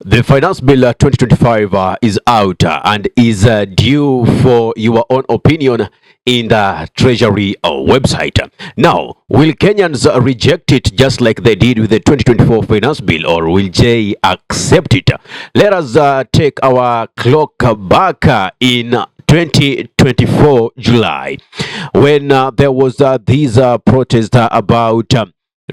The Finance Bill 2025 is out and is due for your own opinion in the Treasury website. Now, will Kenyans reject it just like they did with the 2024 Finance Bill, or will they accept it? Let us take our clock back in 2024 July, when there was this protest about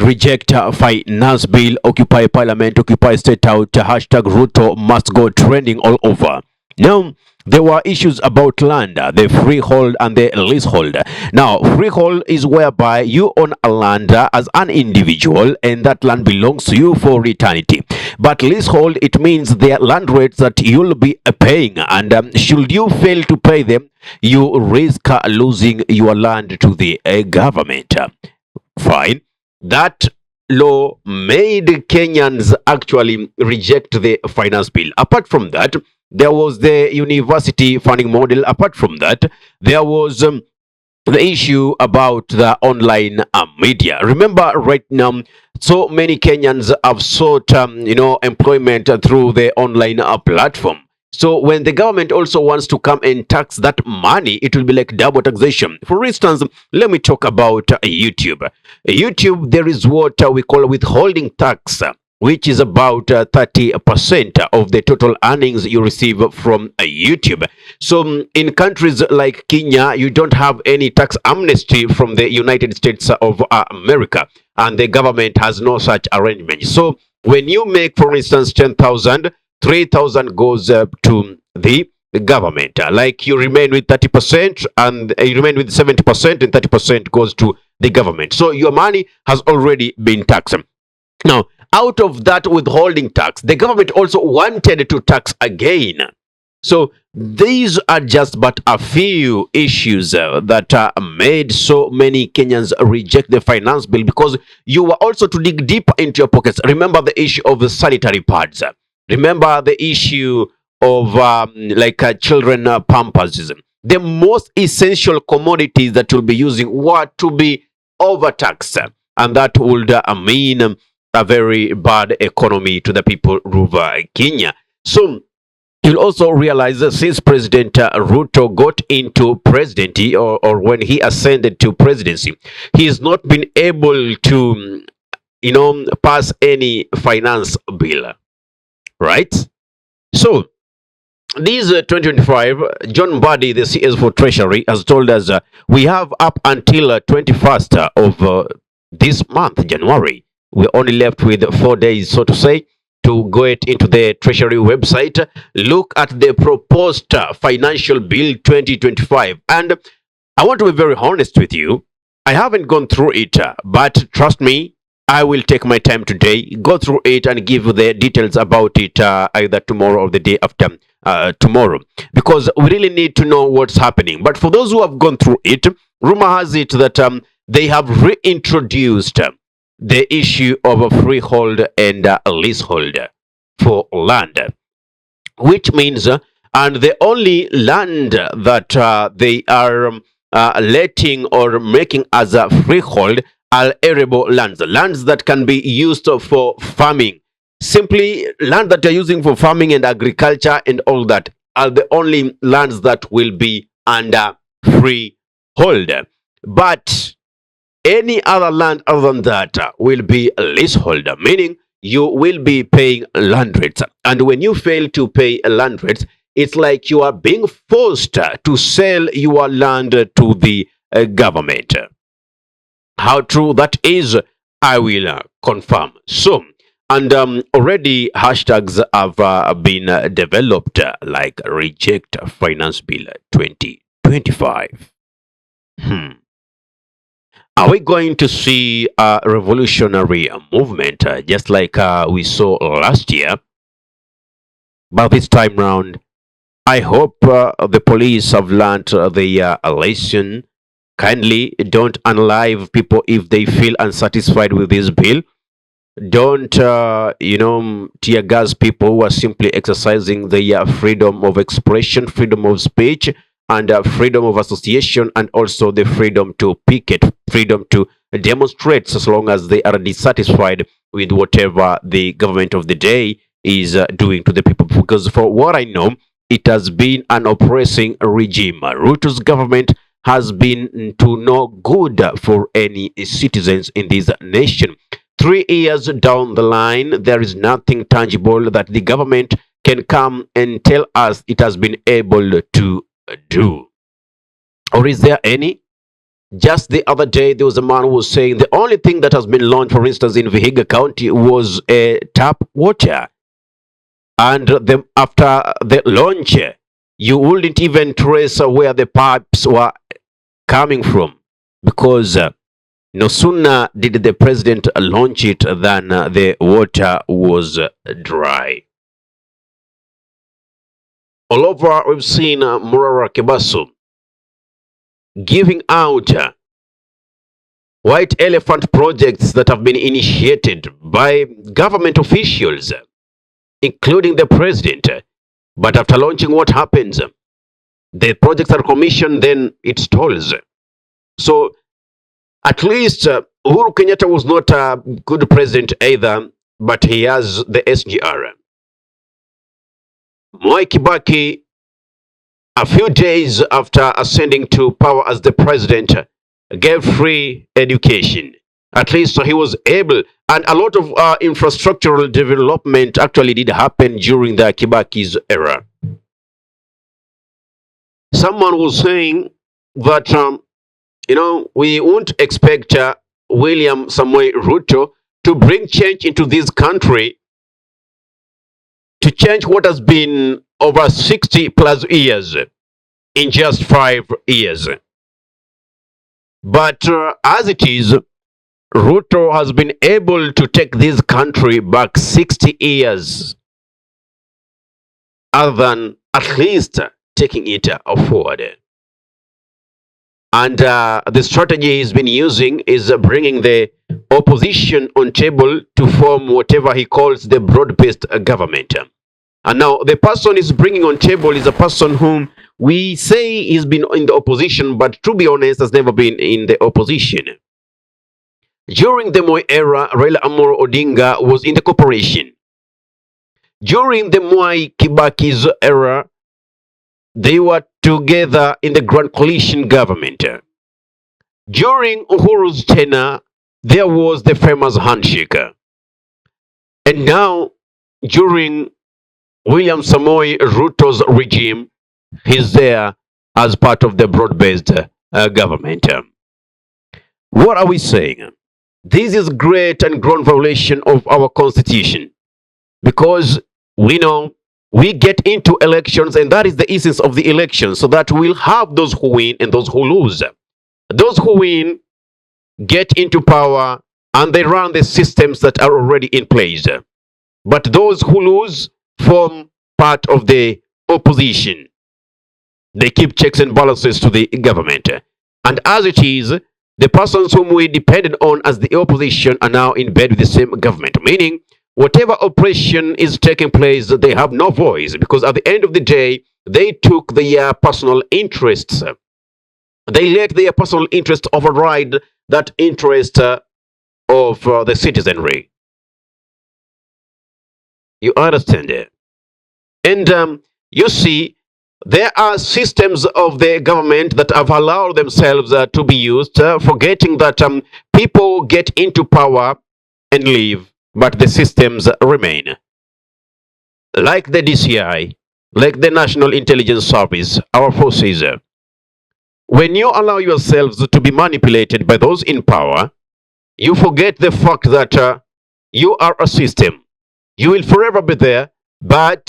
reject finance bill, occupy parliament, occupy state out, hashtag Ruto must go trending all over. Now, there were issues about land, the freehold and the leasehold. Now, freehold is whereby you own a land as an individual and that land belongs to you for eternity. But leasehold, it means the land rates that you'll be paying, and should you fail to pay them, you risk losing your land to the government. Fine. That law made Kenyans actually reject the finance bill. Apart from that, there was the university funding model. Apart from that, there was the issue about the online media. Remember, right now, so many Kenyans have sought, employment through the online platform. So when the government also wants to come and tax that money, it will be like double taxation. For instance, let me talk about YouTube. YouTube, there is what we call withholding tax, which is about 30% of the total earnings you receive from YouTube. So in countries like Kenya, you don't have any tax amnesty from the United States of America, and the government has no such arrangement. So when you make, for instance, 10,000, 3,000 goes to the government. Like you remain with 30% and you remain with 70%, and 30% goes to the government. So your money has already been taxed. Now, out of that withholding tax, the government also wanted to tax again. So these are just but a few issues that made so many Kenyans reject the finance bill, because you were also to dig deeper into your pockets. Remember the issue of the sanitary pads. Remember the issue of children pampers. The most essential commodities that you'll be using were to be overtaxed, and that would mean a very bad economy to the people of Kenya. So you'll also realize that since President Ruto got into presidency, or when he ascended to presidency, he has not been able to, pass any finance bill. Right? So, this 2025, John Buddy, the CS for Treasury, has told us we have up until 21st of this month, January. We're only left with 4 days, so to say, to go into the Treasury website, look at the proposed financial bill 2025. And I want to be very honest with you. I haven't gone through it, but trust me, I will take my time today, go through it and give you the details about it either tomorrow or the day after tomorrow, because we really need to know what's happening. But for those who have gone through it, rumor has it that they have reintroduced the issue of a freehold and a leasehold for land, which means and the only land that they are letting or making as a freehold are arable lands that can be used for farming. Simply, land that you're using for farming and agriculture and all that are the only lands that will be under freehold. But any other land other than that will be leasehold, meaning you will be paying land rates. And when you fail to pay land rates, it's like you are being forced to sell your land to the government. How true that is, I will confirm. So, and already hashtags have been developed like reject finance bill 2025. Are we going to see a revolutionary movement just like we saw last year? But this time round, I hope the police have learned their lesson. Kindly don't unalive people if they feel unsatisfied with this bill. Don't, tear gas people who are simply exercising their freedom of expression, freedom of speech, and freedom of association, and also the freedom to picket, freedom to demonstrate, as long as they are dissatisfied with whatever the government of the day is doing to the people. Because for what I know, it has been an oppressing regime. Ruto's government has been to no good for any citizens in this nation. 3 years down the line, there is nothing tangible that the government can come and tell us it has been able to do. Or is there any? Just the other day, there was a man who was saying the only thing that has been launched, for instance, in Vihiga County was a tap water. And after the launch, you wouldn't even trace where the pipes were coming from, because no sooner did the president launch it than the water was dry. All over, we've seen Murara Kebaso giving out white elephant projects that have been initiated by government officials, including the president. But after launching, what happens? The projects are commissioned, then it stalls. So at least Uhuru Kenyatta was not a good president either, but he has the SGR. Mwai Kibaki, a few days after ascending to power as the president, gave free education. At least he was able, and a lot of infrastructural development actually did happen during the Kibaki's era. Someone was saying that, we won't expect William Samoei Ruto to bring change into this country, to change what has been over 60 plus years in just 5 years. But as it is, Ruto has been able to take this country back 60 years, other than at least taking it forward. And the strategy he's been using is bringing the opposition on table to form whatever he calls the broad-based government. And now the person he's bringing on table is a person whom we say he's been in the opposition, but to be honest, has never been in the opposition. During the Moi era, Raila Amolo Odinga was in the corporation. During the Mwai Kibaki's era, they were together in the Grand Coalition government. During Uhuru's tenure, there was the famous handshake. And now, during William Samoei Ruto's regime, he's there as part of the broad-based government. What are we saying? This is great and ground violation of our constitution, because we know we get into elections, and that is the essence of the election, so that we'll have those who win and those who lose. Those who win get into power and they run the systems that are already in place. But those who lose form part of the opposition. They keep checks and balances to the government. And as it is, the persons whom we depended on as the opposition are now in bed with the same government, meaning whatever oppression is taking place, they have no voice, because at the end of the day, they took their personal interests. They let their personal interests override that interest of the citizenry. You understand it? And you see, there are systems of the government that have allowed themselves to be used, forgetting that people get into power and leave, but the systems remain. Like the DCI, like the National Intelligence Service, our forces. When you allow yourselves to be manipulated by those in power, you forget the fact that you are a system. You will forever be there, but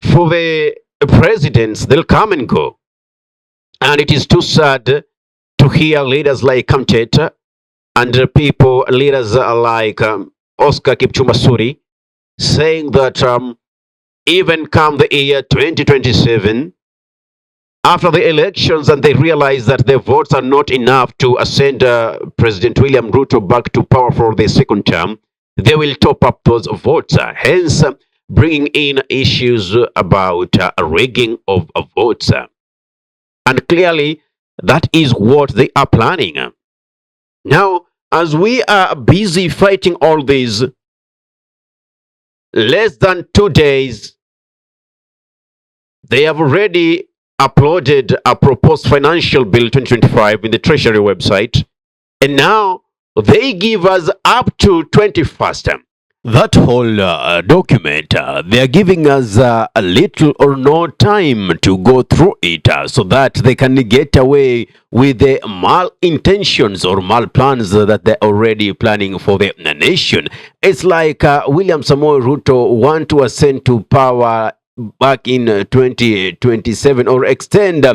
for the presidents, they'll come and go. And it is too sad to hear leaders like Kamchet and leaders like Oscar Kipchumba Suri saying that even come the year 2027, after the elections, and they realize that their votes are not enough to ascend President William Ruto back to power for the second term, they will top up those votes. Hence, bringing in issues about rigging of votes. And clearly, that is what they are planning. Now, as we are busy fighting all these, less than 2 days, they have already uploaded a proposed financial bill 2025 in the Treasury website, and now they give us up to 21st. That whole document, they are giving us a little or no time to go through it so that they can get away with the malintentions or mal plans that they're already planning for the nation. It's like William Samoei Ruto want to ascend to power back in 2027 or extend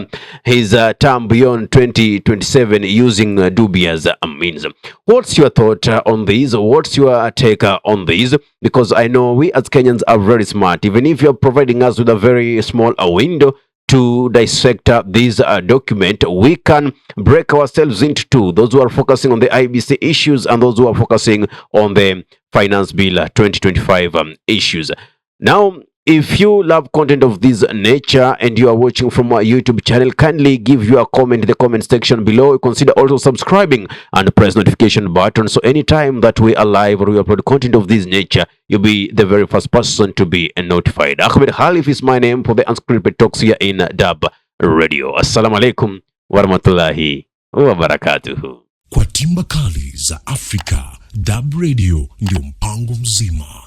his term beyond 2027 using dubious means. What's your thought on this? What's your take on this? Because I know we as Kenyans are very smart. Even if you're providing us with a very small window to dissect this document, we can break ourselves into two: those who are focusing on the IBC issues and those who are focusing on the Finance Bill 2025 issues. Now, if you love content of this nature and you are watching from our YouTube channel, kindly give your comment in the comment section below. Consider also subscribing and press notification button so anytime that we are live or we upload content of this nature, you'll be the very first person to be notified. Ahmed Khalif is my name for the Unscripted Talks here in Durb Radio. Assalamu alaikum warahmatullahi wabarakatuhu. Kwa timba kali za Afrika, Durb Radio ndio mpango mzima.